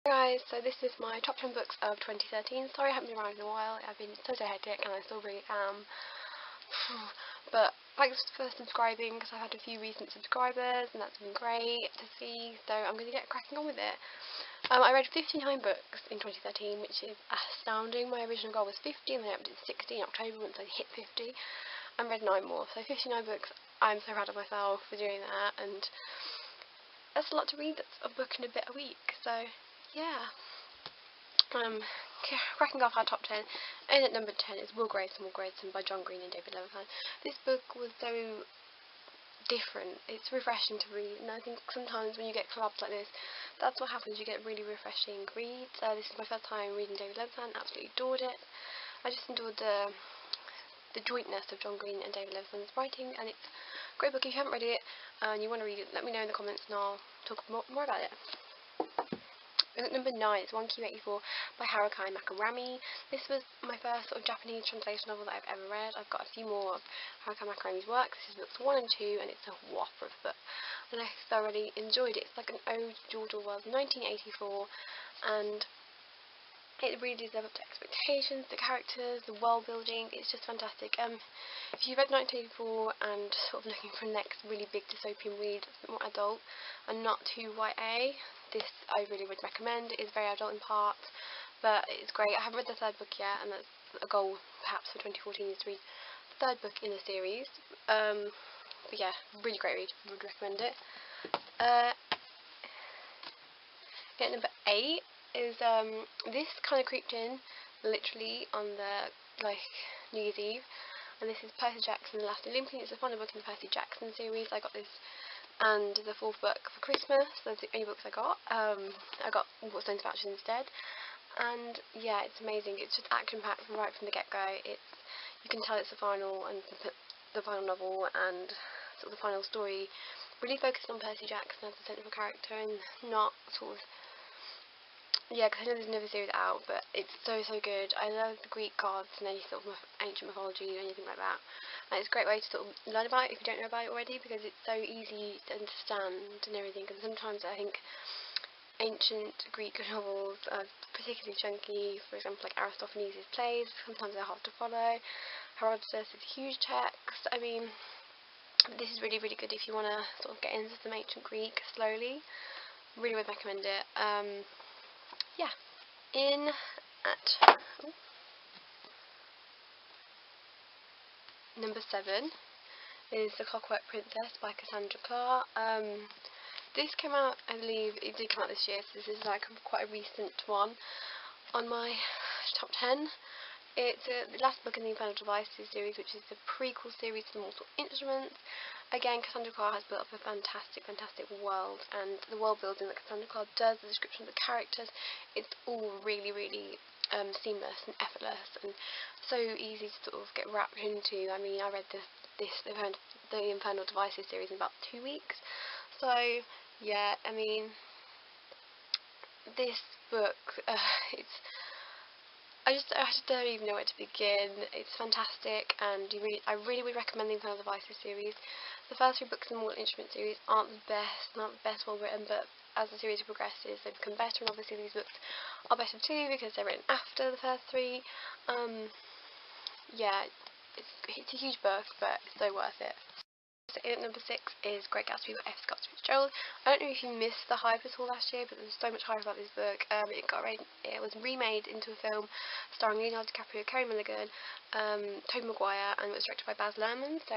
Hi guys, so this is my top 10 books of 2013. Sorry I haven't been around in a while, I've been so hectic and I still really am. But thanks for subscribing because I've had a few recent subscribers and that's been great to see, so I'm going to get cracking on with it. I read 59 books in 2013, which is astounding. My original goal was 50 and then I did 60 in October once I hit 50 and read 9 more. So 59 books, I'm so proud of myself for doing that, and that's a lot to read. That's a book and a bit a week, so yeah. Cracking off our top 10, and at number 10 is Will Grayson by John Green and David Levithan. This book was so different, it's refreshing to read, and I think sometimes when you get clubs like this, that's what happens, you get really refreshing reads. This is my first time reading David Levithan, absolutely adored it. I just adored the jointness of John Green and David Levithan's writing, and it's a great book. If you haven't read it and you want to read it, let me know in the comments and I'll talk more about it. At number 9 is 1Q84 by Haruki Murakami. This was my first sort of Japanese translation novel that I've ever read. I've got a few more of Haruki Murakami's works. This is books 1 and 2, and it's a whopper of a book. And I thoroughly enjoyed it. It's like an ode to George Orwell's 1984, and it really lives up to expectations, the characters, the world building. It's just fantastic. If you read 1984 and sort of looking for the next really big dystopian read that's a bit more adult and not too YA, this I really would recommend. It is very adult in parts, but it's great. I haven't read the third book yet, and that's a goal perhaps for 2014 is to read the third book in the series. But yeah, really great read. I would recommend it. At number 8 is this kind of creeped in literally on the New Year's Eve, and this is Percy Jackson: The Last Olympian. It's the final book in the Percy Jackson series. I got this and the 4th book for Christmas. Those are the only books I got. I got Waterstones of Action instead, and yeah, it's amazing. It's just action-packed right from the get-go. You can tell it's the final novel and sort of the final story, really focused on Percy Jackson as the central character and not sort of, yeah, because I know there's another series out, but it's so good. I love the Greek gods and any sort of ancient mythology or anything like that. And it's a great way to sort of learn about it if you don't know about it already, because it's so easy to understand and everything. And sometimes I think ancient Greek novels are particularly chunky. For example, like Aristophanes' plays, sometimes they're hard to follow. Herodotus is a huge text. I mean, this is really good if you want to sort of get into some ancient Greek slowly. Really would recommend it. Yeah. In at number 7 is The Clockwork Princess by Cassandra Clare. This came out, I believe, it did come out this year, so this is like quite a recent one on my top 10. It's the last book in the Infernal Devices series, which is the prequel series to Mortal Instruments. Again, Cassandra Clare has built up a fantastic world, and the world building that Cassandra Clare does, the description of the characters, it's all really seamless and effortless and so easy to sort of get wrapped into. I mean, I read the Infernal Devices series in about 2 weeks, so yeah, I mean, this book, I just don't even know where to begin. It's fantastic, and I really would recommend the Infernal Devices series. The first 3 books in the Mortal Instruments series aren't the best well written, but as the series progresses, they become better, and obviously these books are better too because they're written after the first 3. Yeah, it's a huge book, but it's so worth it. So at number 6 is Great Gatsby by F. Scott Fitzgerald. I don't know if you missed the hype at all last year, but there was so much hype about this book. It was remade into a film starring Leonardo DiCaprio, Carey Mulligan, Tobey Maguire, and it was directed by Baz Luhrmann, so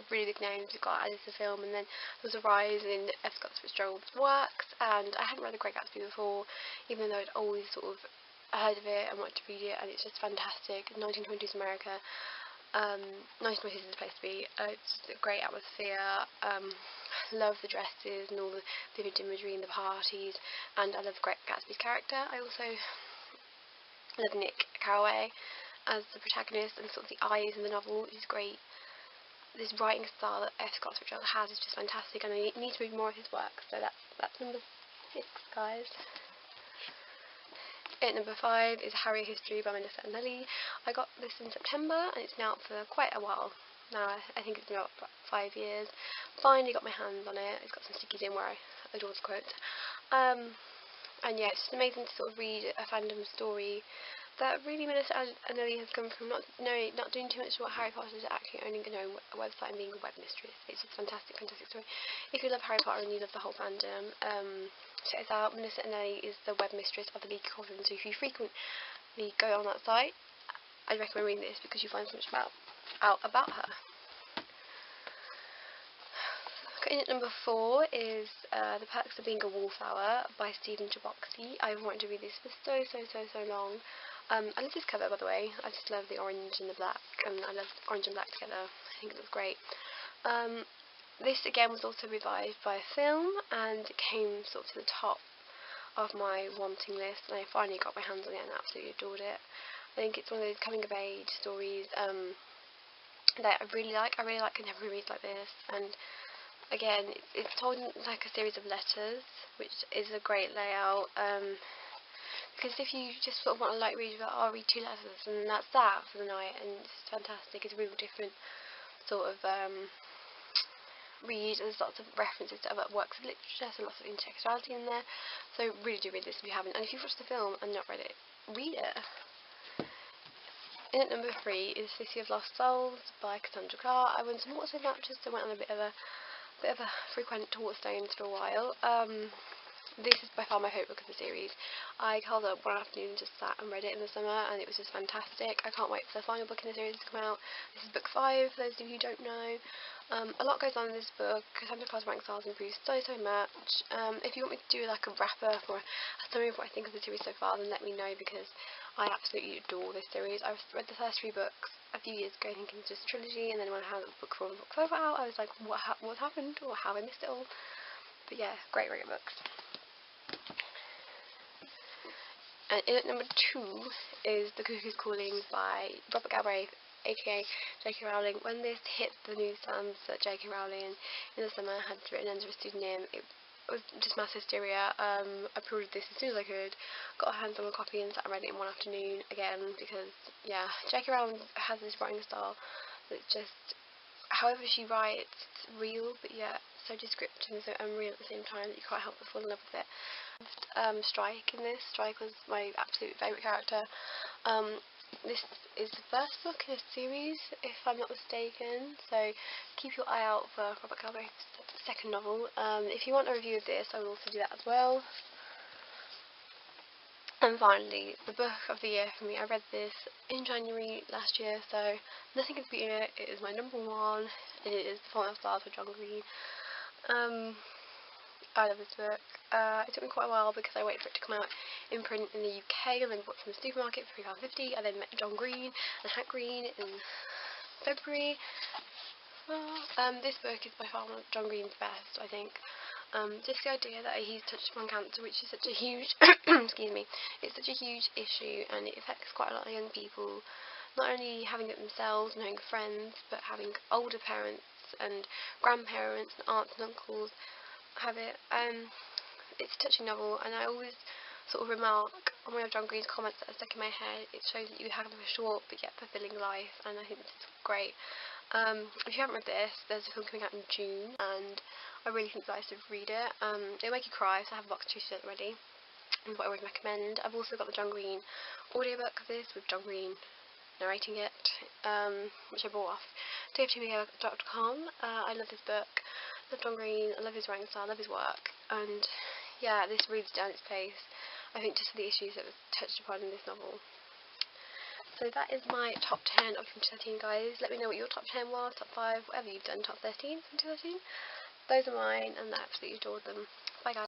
really big names got added to the film. And then there was a rise in F. Scott Fitzgerald's works, and I hadn't read The Great Gatsby before, even though I'd always sort of heard of it and wanted to read it, and it's just fantastic. 1920s America. 1920s is the place to be. It's a great atmosphere. Love the dresses and all the vivid imagery and the parties, and I love Great Gatsby's character. I also love Nick Carraway as the protagonist, and sort of the eyes in the novel is great. This writing style that F. Scott Fitzgerald has is just fantastic, and I need to read more of his work. So that's number 6, guys. At number 5 is Harry History by Melissa Anelli. I got this in September, and it's been out for quite a while now. I think it's been out for about 5 years. Finally got my hands on it. It's got some stickies in where I adore the quotes. And yeah, it's just amazing to sort of read a fandom story that really Melissa Anelli has come from not doing too much about Harry Potter to actually owning a website and being a web mistress. It's just a fantastic story. If you love Harry Potter and you love the whole fandom, check this out. Melissa Anelli is the web mistress of the Leaky Cauldron, so if you frequently go on that site, I'd recommend reading this because you find so much out about her. In at number 4 is The Perks of Being a Wallflower by Stephen Chbosky. I've wanted to read this for so long. I love this cover, by the way. I just love the orange and the black, and I love orange and black together. I think it looks great. This again was also revived by a film, and it came sort of to the top of my wanting list, and I finally got my hands on it and absolutely adored it. I think it's one of those coming of age stories that I really like. I really like contemporary reads like this, and again, it's told in like a series of letters, which is a great layout. Because if you just sort of want a light read, I'll read 2 letters, and that's that for the night, and it's fantastic. It's a real different sort of read. There's lots of references to other works of literature, so lots of intertextuality in there. So really do read this if you haven't, and if you've watched the film and not read it, read it. In at number 3 is City of Lost Souls by Cassandra Clare. I won some Waterstone vouchers, so I went on a bit of a frequent to Waterstones for a while. This is by far my favourite book of the series. I curled up one afternoon and just sat and read it in the summer, and it was just fantastic. I can't wait for the final book in the series to come out. This is book 5, for those of you who don't know. A lot goes on in this book. Cassandra Clare's writing styles improves so much. If you want me to do like a wrap-up or a summary of what I think of the series so far, then let me know, because I absolutely adore this series. I've read the first 3 books a few years ago thinking it's just a trilogy, and then when I had book 4 and book 5 out, I was like, what happened, or how have I missed it all? But yeah, great books. And in at number 2 is The Cuckoo's Calling by Robert Galbraith, aka J.K. Rowling. When this hit the newsstands that J.K. Rowling in the summer had written under a pseudonym, it was just mass hysteria. I pre-ordered this as soon as I could, got a hands on a copy, and sat and read it in one afternoon again, because yeah, J.K. Rowling has this writing style that's just, however she writes, it's real, but yet so descriptive and so unreal at the same time that you can't help but fall in love with it. Strike in this. Strike was my absolute favourite character. This is the first book in a series, if I'm not mistaken, so keep your eye out for Robert Galbraith's second novel. If you want a review of this, I will also do that as well. And finally, the book of the year for me. I read this in January last year, so nothing has beaten it. It is my number 1, and it is The Fault in Our Stars by John Green. I love this book. It took me quite a while because I waited for it to come out in print in the UK, and then bought it from the supermarket for £3.50. I then met John Green and Hank Green in February. This book is by far one of John Green's best, I think. Just the idea that he's touched upon cancer, which is such a huge excuse me, it's such a huge issue, and it affects quite a lot of young people, not only having it themselves and having friends, but having older parents and grandparents and aunts and uncles have it. It's a touching novel, and I always sort of remark on one of John Green's comments that are stuck in my head. It shows that you have a short but yet fulfilling life, and I think this is great. If you haven't read this, there's a film coming out in June, and I really think that I should read it. It'll make you cry, so I have a box of tissues already, and what I would recommend. I've also got the John Green audiobook of this, with John Green narrating it, which I bought off davetv.com. I love this book. I love John Green, I love his writing style, I love his work, and yeah, this reads down its pace, I think, just for the issues that were touched upon in this novel. So that is my top 10 of 2013, guys. Let me know what your top 10 was, top 5, whatever you've done, top 13 from 2013. Those are mine, and I absolutely adored them.